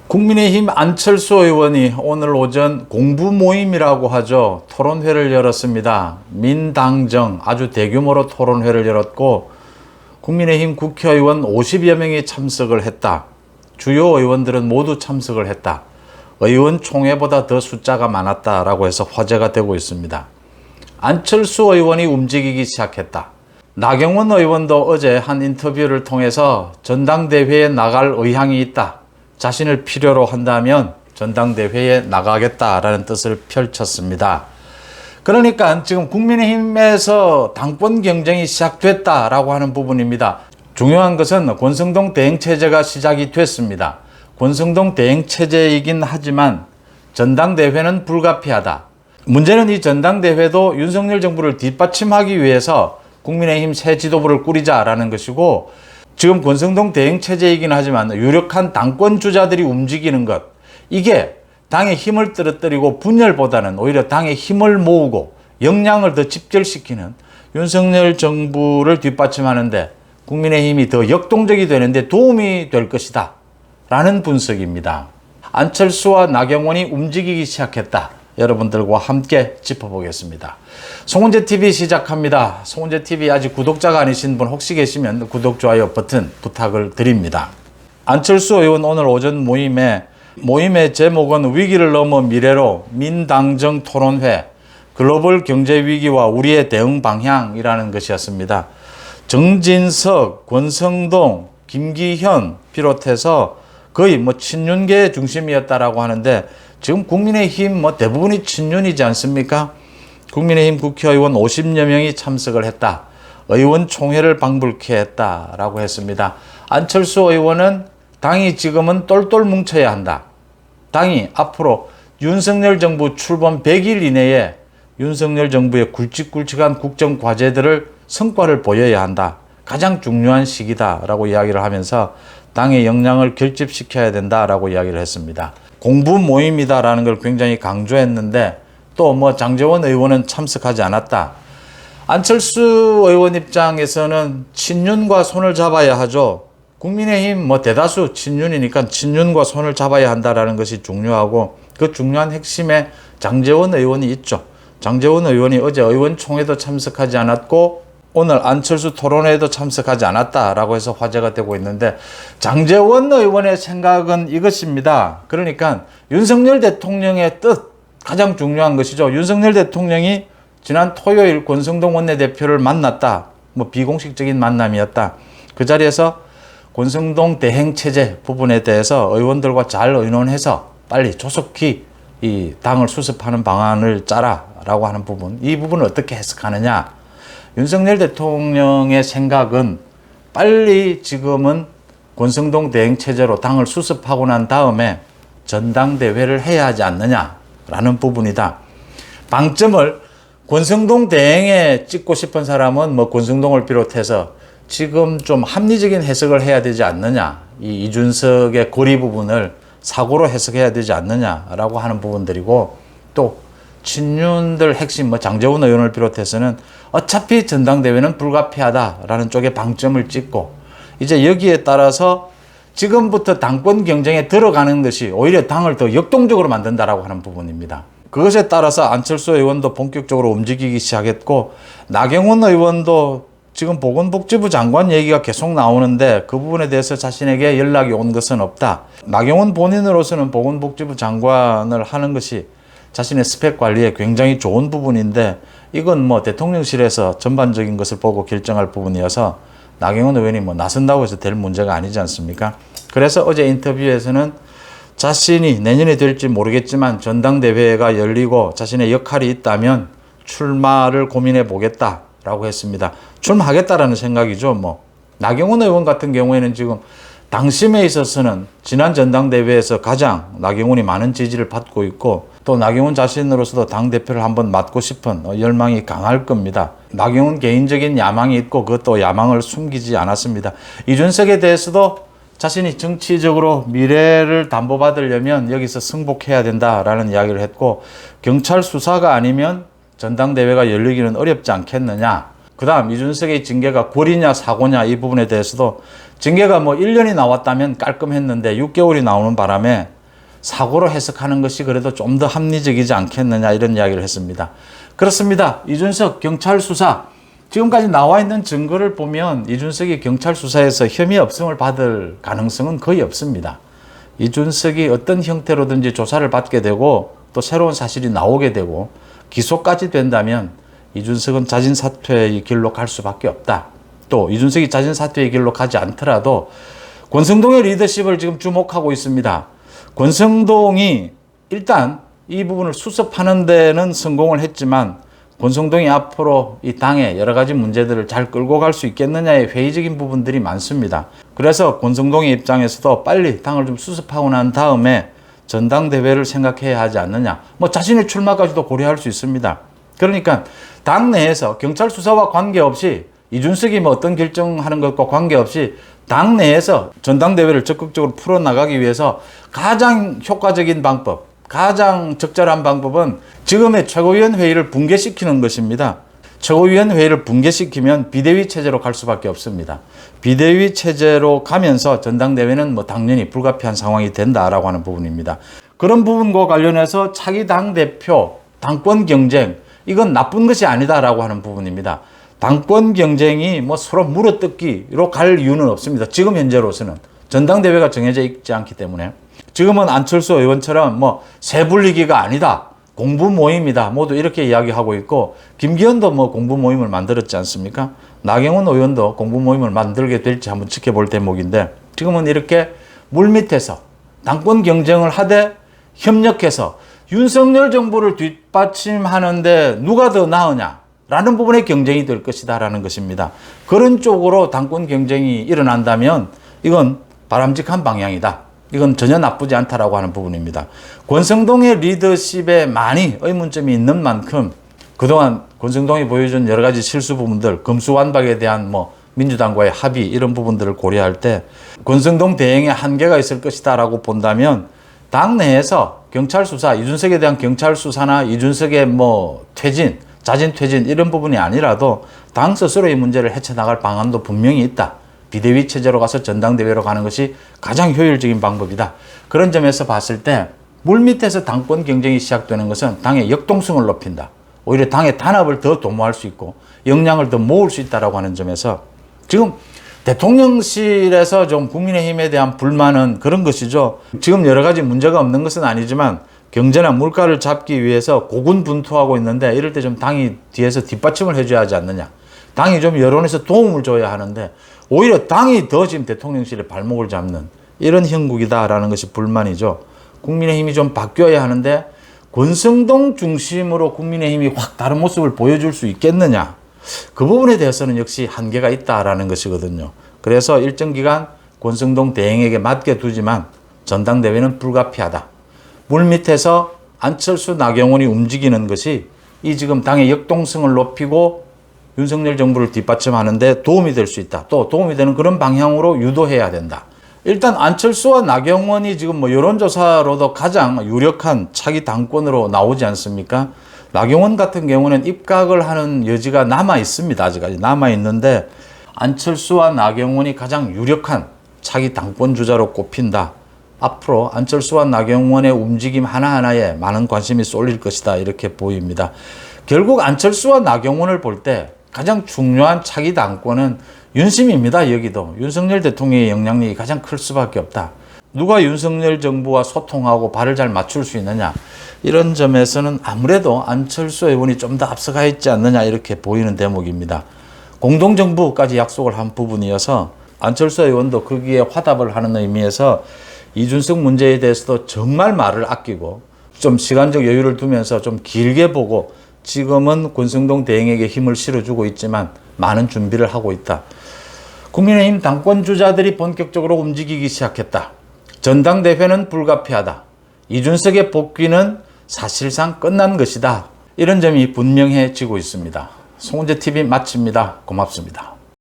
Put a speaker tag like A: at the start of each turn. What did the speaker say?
A: 국민의힘 안철수 의원이 오늘 오전 공부 모임이라고 하죠. 토론회를 열었습니다. 민당정 아주 대규모로 토론회를 열었고 국민의힘 국회의원 50여 명이 참석을 했다. 주요 의원들은 모두 참석을 했다. 의원총회보다 더 숫자가 많았다라고 해서 화제가 되고 있습니다. 안철수 의원이 움직이기 시작했다. 나경원 의원도 어제 한 인터뷰를 통해서 전당대회에 나갈 의향이 있다. 자신을 필요로 한다면 전당대회에 나가겠다라는 뜻을 펼쳤습니다. 그러니까 지금 국민의힘에서 당권 경쟁이 시작됐다라고 하는 부분입니다. 중요한 것은 권성동 대행체제가 시작이 됐습니다. 권성동 대행체제이긴 하지만 전당대회는 불가피하다. 문제는 이 전당대회도 윤석열 정부를 뒷받침하기 위해서 국민의힘 새 지도부를 꾸리자라는 것이고, 지금 권성동 대행체제이긴 하지만 유력한 당권 주자들이 움직이는 것, 이게 당의 힘을 떨어뜨리고 분열보다는 오히려 당의 힘을 모으고 역량을 더 집결시키는 윤석열 정부를 뒷받침하는데 국민의힘이 더 역동적이 되는데 도움이 될 것이다 라는 분석입니다. 안철수와 나경원이 움직이기 시작했다. 여러분들과 함께 짚어보겠습니다. 송은재TV 시작합니다. 송은재TV 아직 구독자가 아니신 분 혹시 계시면 구독, 좋아요 버튼 부탁을 드립니다. 안철수 의원 오늘 오전 모임의 제목은 위기를 넘어 미래로 민당정 토론회, 글로벌 경제 위기와 우리의 대응 방향이라는 것이었습니다. 정진석, 권성동, 김기현 비롯해서 거의 친윤계 중심이었다라고 하는데, 지금 국민의힘 대부분이 친윤이지 않습니까? 국민의힘 국회의원 50여 명이 참석을 했다. 의원총회를 방불케 했다라고 했습니다. 안철수 의원은 당이 지금은 똘똘 뭉쳐야 한다. 당이 앞으로 윤석열 정부 출범 100일 이내에 윤석열 정부의 굵직굵직한 국정 과제들을 성과를 보여야 한다. 가장 중요한 시기다라고 이야기를 하면서 당의 역량을 결집시켜야 된다라고 이야기를 했습니다. 공부 모임이다라는 걸 굉장히 강조했는데 또 장제원 의원은 참석하지 않았다. 안철수 의원 입장에서는 친윤과 손을 잡아야 하죠. 국민의힘 대다수 친윤이니까 친윤과 손을 잡아야 한다라는 것이 중요하고, 그 중요한 핵심에 장제원 의원이 있죠. 장제원 의원이 어제 의원총회도 참석하지 않았고 오늘 안철수 토론회에도 참석하지 않았다라고 해서 화제가 되고 있는데, 장제원 의원의 생각은 이것입니다. 그러니까 윤석열 대통령의 뜻, 가장 중요한 것이죠. 윤석열 대통령이 지난 토요일 권성동 원내대표를 만났다. 비공식적인 만남이었다. 그 자리에서 권성동 대행체제 부분에 대해서 의원들과 잘 의논해서 빨리 조속히 이 당을 수습하는 방안을 짜라라고 하는 부분, 이 부분을 어떻게 해석하느냐. 윤석열 대통령의 생각은 빨리 지금은 권성동 대행체제로 당을 수습하고 난 다음에 전당대회를 해야 하지 않느냐라는 부분이다. 방점을 권성동 대행에 찍고 싶은 사람은 권성동을 비롯해서 지금 좀 합리적인 해석을 해야 되지 않느냐. 이 이준석의 고리 부분을 사고로 해석해야 되지 않느냐라고 하는 부분들이고, 또 친윤들 핵심 장제원 의원을 비롯해서는 어차피 전당대회는 불가피하다라는 쪽에 방점을 찍고, 이제 여기에 따라서 지금부터 당권 경쟁에 들어가는 것이 오히려 당을 더 역동적으로 만든다라고 하는 부분입니다. 그것에 따라서 안철수 의원도 본격적으로 움직이기 시작했고, 나경원 의원도 지금 보건복지부 장관 얘기가 계속 나오는데 그 부분에 대해서 자신에게 연락이 온 것은 없다. 나경원 본인으로서는 보건복지부 장관을 하는 것이 자신의 스펙 관리에 굉장히 좋은 부분인데, 이건 대통령실에서 전반적인 것을 보고 결정할 부분이어서 나경원 의원이 나선다고 해서 될 문제가 아니지 않습니까? 그래서 어제 인터뷰에서는 자신이 내년에 될지 모르겠지만 전당대회가 열리고 자신의 역할이 있다면 출마를 고민해 보겠다라고 했습니다. 출마하겠다라는 생각이죠. 나경원 의원 같은 경우에는 지금 당심에 있어서는 지난 전당대회에서 가장 나경원이 많은 지지를 받고 있고, 또 나경원 자신으로서도 당대표를 한번 맡고 싶은 열망이 강할 겁니다. 나경원 개인적인 야망이 있고 그것도 야망을 숨기지 않았습니다. 이준석에 대해서도 자신이 정치적으로 미래를 담보받으려면 여기서 승복해야 된다라는 이야기를 했고, 경찰 수사가 아니면 전당대회가 열리기는 어렵지 않겠느냐. 그 다음 이준석의 징계가 고리냐 사고냐 이 부분에 대해서도 징계가 1년이 나왔다면 깔끔했는데 6개월이 나오는 바람에 사고로 해석하는 것이 그래도 좀 더 합리적이지 않겠느냐 이런 이야기를 했습니다. 그렇습니다. 이준석 경찰 수사 지금까지 나와 있는 증거를 보면 이준석이 경찰 수사에서 혐의 없음을 받을 가능성은 거의 없습니다. 이준석이 어떤 형태로든지 조사를 받게 되고 또 새로운 사실이 나오게 되고 기소까지 된다면 이준석은 자진 사퇴의 길로 갈 수밖에 없다. 또 이준석이 자진 사퇴의 길로 가지 않더라도 권성동의 리더십을 지금 주목하고 있습니다. 권성동이 일단 이 부분을 수습하는 데는 성공을 했지만 권성동이 앞으로 이 당의 여러 가지 문제들을 잘 끌고 갈 수 있겠느냐의 회의적인 부분들이 많습니다. 그래서 권성동의 입장에서도 빨리 당을 좀 수습하고 난 다음에 전당대회를 생각해야 하지 않느냐. 뭐 자신의 출마까지도 고려할 수 있습니다. 그러니까 당 내에서 경찰 수사와 관계없이 이준석이 뭐 어떤 결정하는 것과 관계없이 당 내에서 전당대회를 적극적으로 풀어나가기 위해서 가장 효과적인 방법, 가장 적절한 방법은 지금의 최고위원 회의를 붕괴시키는 것입니다. 최고위원 회의를 붕괴시키면 비대위 체제로 갈 수밖에 없습니다. 비대위 체제로 가면서 전당대회는 뭐 당연히 불가피한 상황이 된다라고 하는 부분입니다. 그런 부분과 관련해서 차기 당대표, 당권 경쟁, 이건 나쁜 것이 아니다라고 하는 부분입니다. 당권 경쟁이 뭐 서로 물어뜯기로 갈 이유는 없습니다. 지금 현재로서는 전당대회가 정해져 있지 않기 때문에 지금은 안철수 의원처럼 뭐 세불리기가 아니다. 공부 모임이다. 모두 이렇게 이야기하고 있고 김기현도 뭐 공부 모임을 만들었지 않습니까? 나경원 의원도 공부 모임을 만들게 될지 한번 지켜볼 대목인데 지금은 이렇게 물밑에서 당권 경쟁을 하되 협력해서 윤석열 정부를 뒷받침하는데 누가 더 나으냐? 라는 부분의 경쟁이 될 것이다 라는 것입니다. 그런 쪽으로 당권 경쟁이 일어난다면 이건 바람직한 방향이다. 이건 전혀 나쁘지 않다라고 하는 부분입니다. 권성동의 리더십에 많이 의문점이 있는 만큼 그동안 권성동이 보여준 여러 가지 실수 부분들, 검수완박에 대한 뭐 민주당과의 합의 이런 부분들을 고려할 때 권성동 대행의 한계가 있을 것이다라고 본다면 당 내에서 경찰 수사, 이준석에 대한 경찰 수사나 이준석의 뭐 퇴진, 자진 퇴진 이런 부분이 아니라도 당 스스로의 문제를 헤쳐나갈 방안도 분명히 있다. 비대위 체제로 가서 전당대회로 가는 것이 가장 효율적인 방법이다. 그런 점에서 봤을 때 물밑에서 당권 경쟁이 시작되는 것은 당의 역동성을 높인다. 오히려 당의 단합을 더 도모할 수 있고 역량을 더 모을 수 있다라고 하는 점에서 지금 대통령실에서 좀 국민의힘에 대한 불만은 그런 것이죠. 지금 여러 가지 문제가 없는 것은 아니지만 경제나 물가를 잡기 위해서 고군분투하고 있는데 이럴 때 좀 당이 뒤에서 뒷받침을 해줘야 하지 않느냐. 당이 좀 여론에서 도움을 줘야 하는데 오히려 당이 더 지금 대통령실에 발목을 잡는 이런 형국이다라는 것이 불만이죠. 국민의힘이 좀 바뀌어야 하는데 권성동 중심으로 국민의힘이 확 다른 모습을 보여줄 수 있겠느냐. 그 부분에 대해서는 역시 한계가 있다라는 것이거든요. 그래서 일정 기간 권성동 대행에게 맡겨 두지만 전당대회는 불가피하다. 물밑에서 안철수, 나경원이 움직이는 것이 이 지금 당의 역동성을 높이고 윤석열 정부를 뒷받침하는 데 도움이 될 수 있다. 또 도움이 되는 그런 방향으로 유도해야 된다. 일단 안철수와 나경원이 지금 뭐 여론조사로도 가장 유력한 차기 당권으로 나오지 않습니까? 나경원 같은 경우는 입각을 하는 여지가 남아 있습니다. 아직까지 남아 있는데 안철수와 나경원이 가장 유력한 차기 당권 주자로 꼽힌다. 앞으로 안철수와 나경원의 움직임 하나하나에 많은 관심이 쏠릴 것이다. 이렇게 보입니다. 결국 안철수와 나경원을 볼 때 가장 중요한 차기 당권은 윤심입니다. 여기도 윤석열 대통령의 영향력이 가장 클 수밖에 없다. 누가 윤석열 정부와 소통하고 발을 잘 맞출 수 있느냐. 이런 점에서는 아무래도 안철수 의원이 좀 더 앞서가 있지 않느냐 이렇게 보이는 대목입니다. 공동정부까지 약속을 한 부분이어서 안철수 의원도 거기에 화답을 하는 의미에서 이준석 문제에 대해서도 정말 말을 아끼고 좀 시간적 여유를 두면서 좀 길게 보고 지금은 권성동 대행에게 힘을 실어주고 있지만 많은 준비를 하고 있다. 국민의힘 당권 주자들이 본격적으로 움직이기 시작했다. 전당대회는 불가피하다. 이준석의 복귀는 사실상 끝난 것이다. 이런 점이 분명해지고 있습니다. 송은재 TV 마칩니다. 고맙습니다.